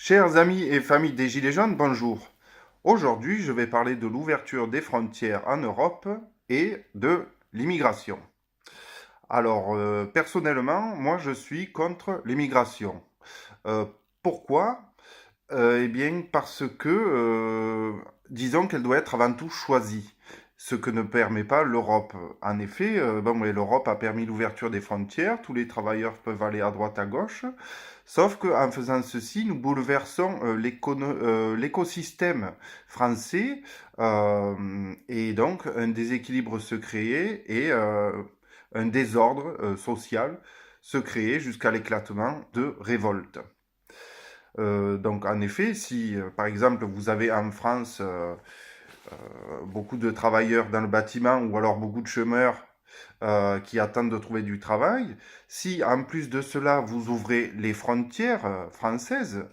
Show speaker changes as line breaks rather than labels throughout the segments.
Chers amis et familles des Gilets jaunes, bonjour. Aujourd'hui, je vais parler de l'ouverture des frontières en Europe et de l'immigration. Alors, personnellement, moi, je suis contre l'immigration. Euh, Pourquoi? Eh bien, parce que, disons qu'elle doit être avant tout choisie, ce que ne permet pas l'Europe. En effet, bon, ouais, l'Europe a permis l'ouverture des frontières, tous les travailleurs peuvent aller à droite, à gauche, sauf qu'en faisant ceci, nous bouleversons l'écosystème français, et donc un déséquilibre se créait et un désordre social se créait jusqu'à l'éclatement de révoltes. Donc en effet, si par exemple vous avez en France beaucoup de travailleurs dans le bâtiment ou alors beaucoup de chômeurs qui attendent de trouver du travail, si en plus de cela vous ouvrez les frontières françaises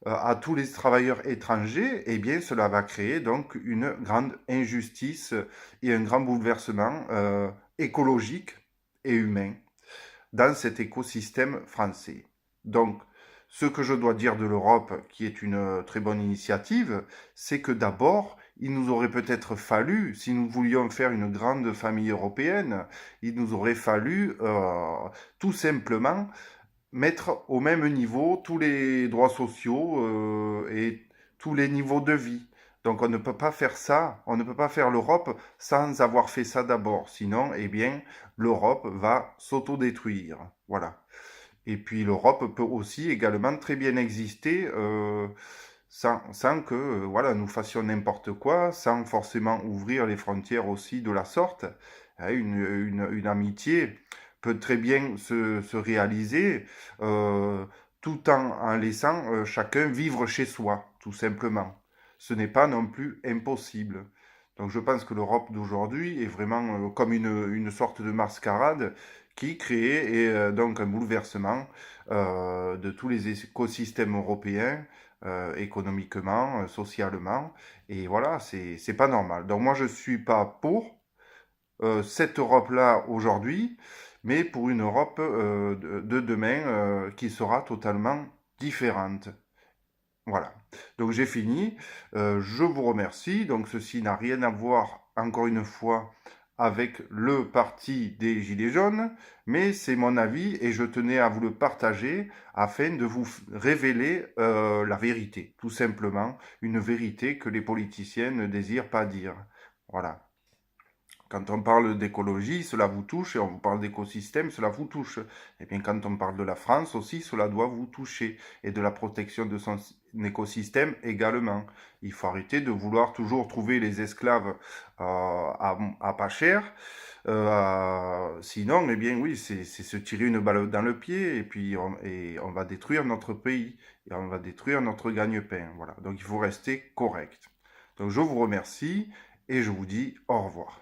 à tous les travailleurs étrangers, eh bien cela va créer donc une grande injustice et un grand bouleversement écologique et humain dans cet écosystème français. Donc, ce que je dois dire de l'Europe, qui est une très bonne initiative, c'est que d'abord, il nous aurait peut-être fallu, si nous voulions faire une grande famille européenne, il nous aurait fallu tout simplement mettre au même niveau tous les droits sociaux et tous les niveaux de vie. Donc on ne peut pas faire ça, on ne peut pas faire l'Europe sans avoir fait ça d'abord. Sinon, eh bien, l'Europe va s'autodétruire. Voilà. Et puis l'Europe peut aussi également très bien exister sans que voilà, nous fassions n'importe quoi, sans forcément ouvrir les frontières aussi de la sorte. Hein, une amitié peut très bien se réaliser tout en laissant chacun vivre chez soi, tout simplement. Ce n'est pas non plus impossible. Donc je pense que l'Europe d'aujourd'hui est vraiment comme une sorte de mascarade qui crée donc un bouleversement de tous les écosystèmes européens, économiquement, socialement. Et voilà, c'est pas normal. Donc moi je suis pas pour cette Europe-là aujourd'hui, mais pour une Europe de demain qui sera totalement différente. Voilà. Donc j'ai fini. Je vous remercie. Donc ceci n'a rien à voir, encore une fois, avec le parti des Gilets jaunes, mais c'est mon avis et je tenais à vous le partager afin de vous révéler la vérité, tout simplement, une vérité que les politiciens ne désirent pas dire. Voilà. Quand on parle d'écologie, cela vous touche, et on vous parle d'écosystème, cela vous touche. Et bien quand on parle de la France aussi, cela doit vous toucher, et de la protection de son écosystème également. Il faut arrêter de vouloir toujours trouver les esclaves à pas cher. Sinon, eh bien oui, c'est se tirer une balle dans le pied, et on va détruire notre pays, et on va détruire notre gagne-pain. Voilà. Donc il faut rester correct. Donc je vous remercie, et je vous dis au revoir.